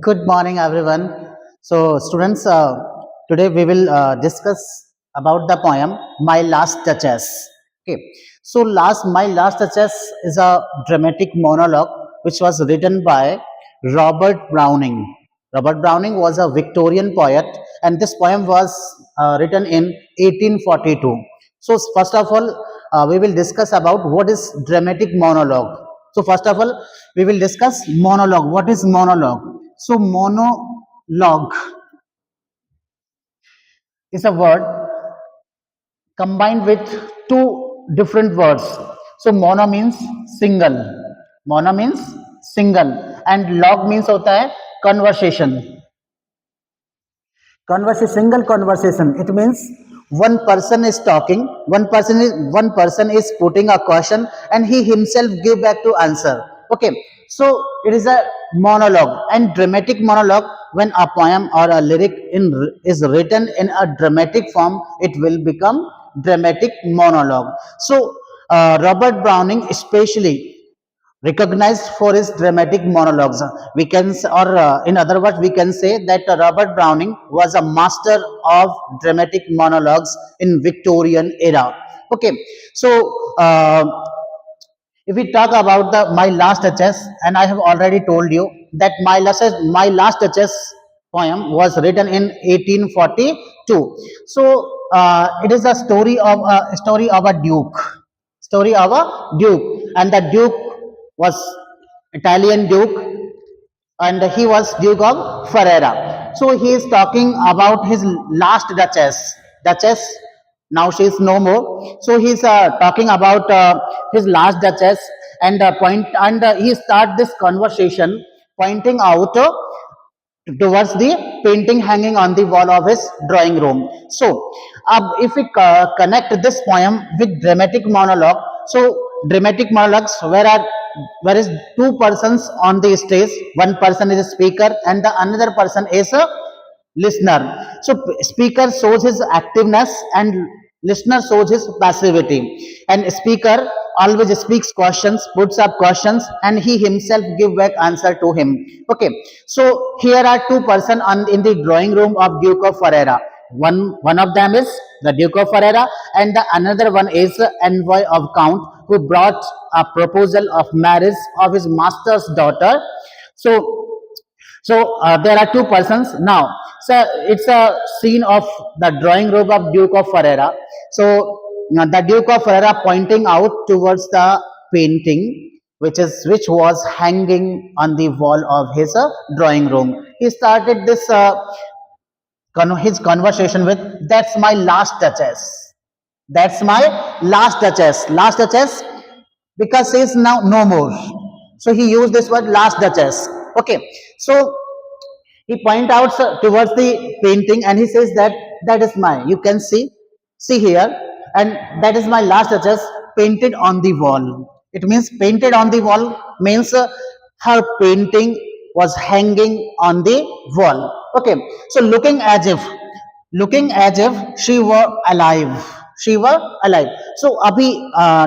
Good morning, everyone. So, students, today we will discuss about the poem "My Last Duchess." Okay. So, "My Last Duchess" is a dramatic monologue which was written by Robert Browning. Robert Browning was a Victorian poet, and this poem was written in 1842. So, first of all, we will discuss about what is dramatic monologue. So, first of all, we will discuss monologue. What is monologue? So, monologue is a word combined with two different words. So, mono means single. Mono means single, and log means होता है conversation. Conversation, single conversation. It means one person is talking, one person is putting a question, and he himself give back to answer. Okay, so it is a monologue, and dramatic monologue, when a poem or a lyric is written in a dramatic form, it will become dramatic monologue. So Robert Browning especially recognized for his dramatic monologues. We can, or in other words, we can say that Robert Browning was a master of dramatic monologues in Victorian era. Okay, so if we talk about the My Last Duchess, and I have already told you that My Last Duchess poem was written in 1842. So it is a story of a duke, and the duke was Italian duke, and he was Duke of Ferrara. So he is talking about his last Duchess. Now she is no more. So he is talking about his last Duchess, and he start this conversation pointing out towards the painting hanging on the wall of his drawing room. So, if we connect this poem with dramatic monologue, so dramatic monologues where is two persons on the stage, one person is a speaker and the another person is a listener. So speaker shows his activeness and listener shows his passivity. And speaker always speaks questions, puts up questions, and he himself give back answer to him. Okay. So here are two person in the drawing room of Duke of Ferrara. One of them is the Duke of Ferrara, and the another one is the envoy of Count who brought a proposal of marriage of his master's daughter. So there are two persons now. So it's a scene of the drawing room of Duke of Ferrara. So the Duke of Ferrara pointing out towards the painting which was hanging on the wall of his drawing room. He started this his conversation with, "That's my last Duchess. That's my last Duchess. Last Duchess because she is now no more." So he used this word last Duchess. Okay. So he point out towards the painting, and he says that that is my, you can see here, and that is my last Duchess painted on the wall. It means painted on the wall means her painting was hanging on the wall. Okay, so looking as if she were alive. She were alive. So abhi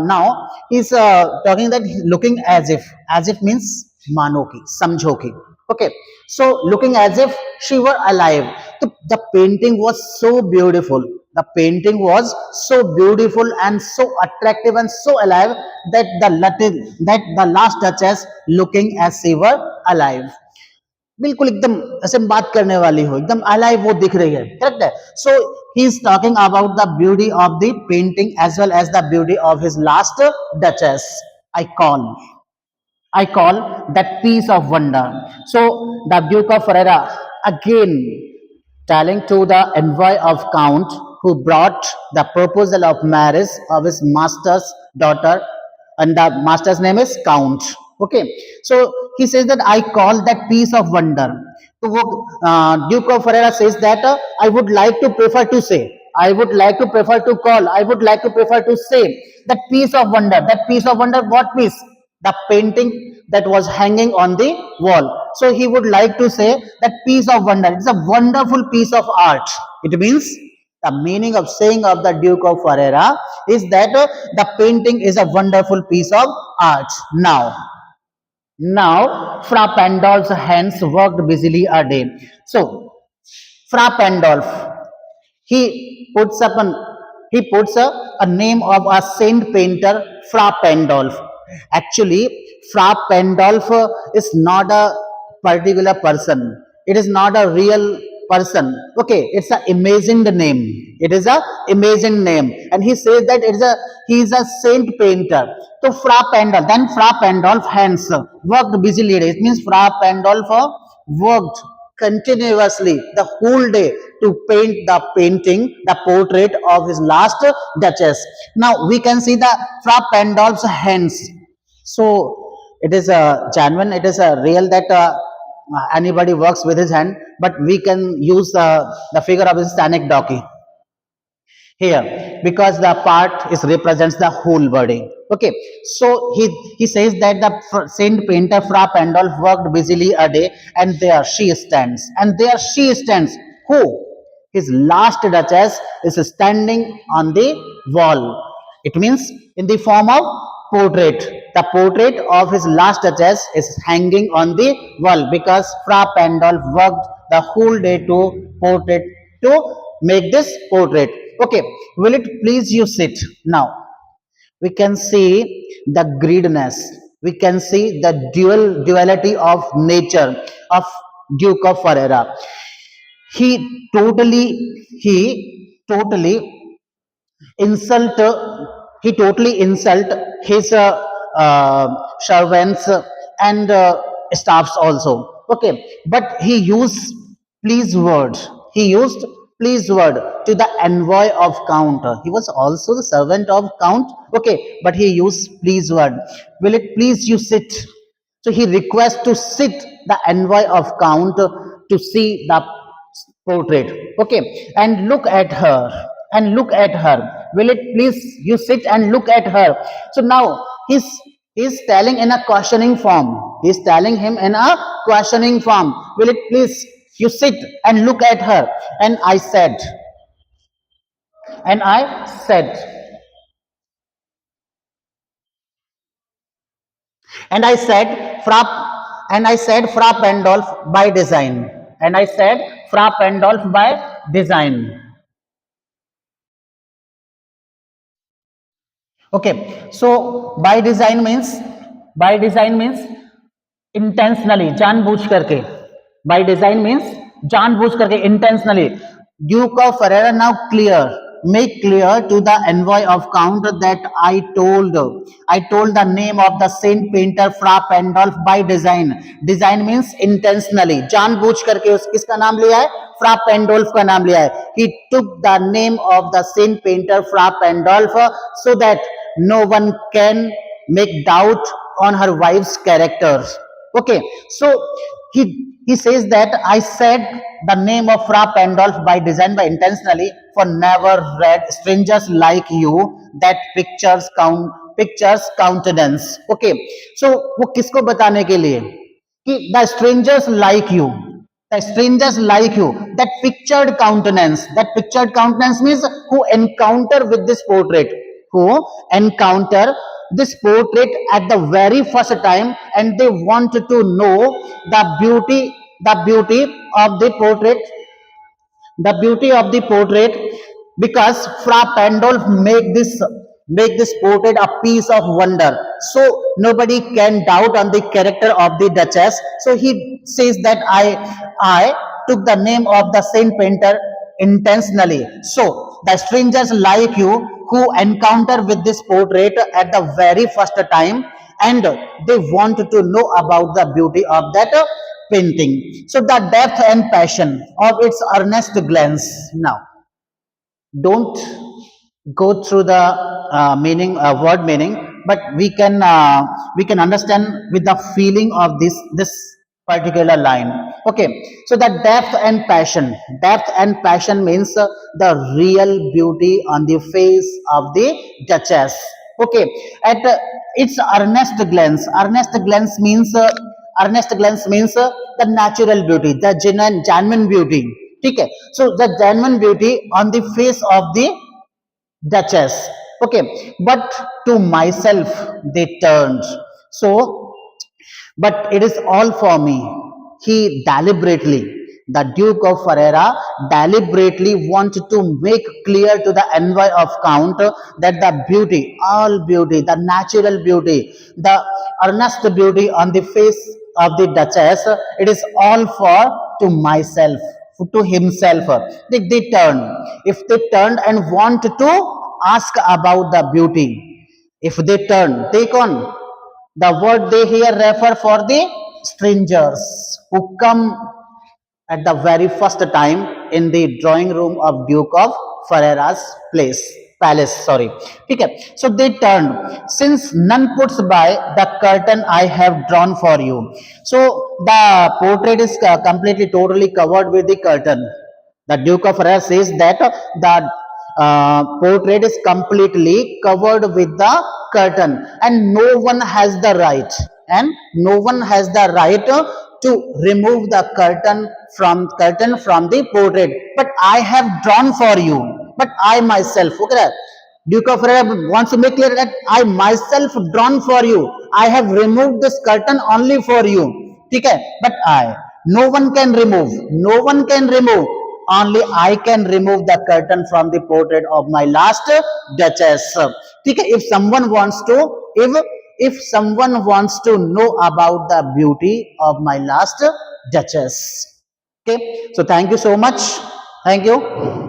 now he's talking that looking as if means mano ki, samjho ki. Okay, so looking as if she were alive. The painting was so beautiful. The painting was so beautiful and so attractive and so alive that the last Duchess looking as she were alive. बिल्कुल एकदम ऐसे बात करने वाली हो, एकदम alive वो दिख रही है. करेक्ट है. So he is talking about the beauty of the painting as well as the beauty of his last duchess. I call that piece of wonder. So the Duke of Ferrara again telling to the envoy of Count who brought the proposal of marriage of his master's daughter, and the master's name is Count. Okay, so he says that I call that piece of wonder. So Duke of Ferrara says that I would like to prefer to say, I would like to prefer to call, I would like to prefer to say that piece of wonder. That piece of wonder, what piece? The painting that was hanging on the wall. So he would like to say that piece of wonder. It's a wonderful piece of art. It means the meaning of saying of the Duke of Ferrara is that the painting is a wonderful piece of art. Now, Now, Fra Pandolf's hands worked busily a day. So, Fra Pandolf, he puts up an he puts a name of a saint painter, Fra Pandolf. Actually, Fra Pandolf is not a particular person. It is not a real person. Okay, it's an imagined name. It is a imagined name, and he says that he is a saint painter. So Fra Pandolf, then Fra Pandolf hands worked busily. It means Fra Pandolf worked continuously the whole day to paint the portrait of his last duchess. Now we can see the Fra Pandolf's hands. So it is a genuine, it is a real that anybody works with his hand, but we can use the figure of his Sanic donkey here because the part is represents the whole body. Okay, so he says that the saint painter Fra Pandolf worked busily a day, and there she stands, who his last duchess is standing on the wall. It means in the form of portrait. The portrait of his last duchess is hanging on the wall because Fra Pandolf worked the whole day to make this portrait. Okay, will it please you sit? Now we can see the greediness. We can see the duality of nature of Duke of Ferrara. He totally insult he totally insult his servants and staffs also. Okay, but he used please word to the envoy of count. He was also the servant of count. Okay, but he used please word. Will it please you sit? So he requests to sit the envoy of count to see the portrait. Okay, and look at her, will it please you sit and look at her? So now he's telling in a questioning form, he's telling him in a questioning form, will it please you sit and look at her? And I said and I said fra Fra Pandolf by design. And I said Fra Pandolf by design. Okay, so by design means intentionally, जानबूझ करके. By design means जानबूझ करके, intentionally. Duke of Ferrara now make clear to the envoy of count that I told the name of the saint painter Fra Pandolf by design. Design means intentionally, जानबूझ करके किसका नाम लिया है? Fra Pandolf का नाम लिया है. He took the name of the saint painter Fra Pandolf so that no one can make doubt on her wife's characters. Okay, so he says that I said the name of Fra Pandolf by design, by intentionally, for never read strangers like you that pictures countenance. Okay, so वो किसको बताने के लिए कि the strangers like you, that pictured countenance means who encounter with this portrait, who encounter this portrait at the very first time, and they want to know the beauty of the portrait, because Fra Pandolf make this portrait a piece of wonder, so nobody can doubt on the character of the duchess. So he says that I took the name of the saint painter intentionally, so the strangers like you who encounter with this portrait at the very first time, and they want to know about the beauty of that painting. So the depth and passion of its earnest glance. Now don't go through the word meaning, but we can understand with the feeling of this particular line. Okay, so the depth and passion means the real beauty on the face of the duchess. Okay, at its earnest glance means the natural beauty, the genuine beauty. Okay, so the genuine beauty on the face of the duchess. Okay, but to myself they turned. So But it is all for me. He deliberately, the Duke of Ferrara, deliberately wanted to make clear to the envoy of Count that the beauty, all beauty, the natural beauty, the earnest beauty on the face of the Duchess, it is all for to myself, to himself. They turn. If they turned and want to ask about the beauty, if they turn, take on. The word they here refer for the strangers who come at the very first time in the drawing room of Duke of Ferrara's palace. Sorry. Okay. So they turned. Since none puts by the curtain I have drawn for you. So the portrait is completely, totally covered with the curtain. The Duke of Ferrara says that the portrait is completely covered with the curtain, and no one has the right, and no one has the right to remove the curtain from the portrait. But I have drawn for you. But I myself, okay, Duke of Ferrara wants to make clear that I myself drawn for you. I have removed this curtain only for you. Okay? But no one can remove. No one can remove. Only I can remove the curtain from the portrait of my last Duchess. Okay? If someone wants to know about the beauty of my last Duchess. Okay? So thank you so much. Thank you.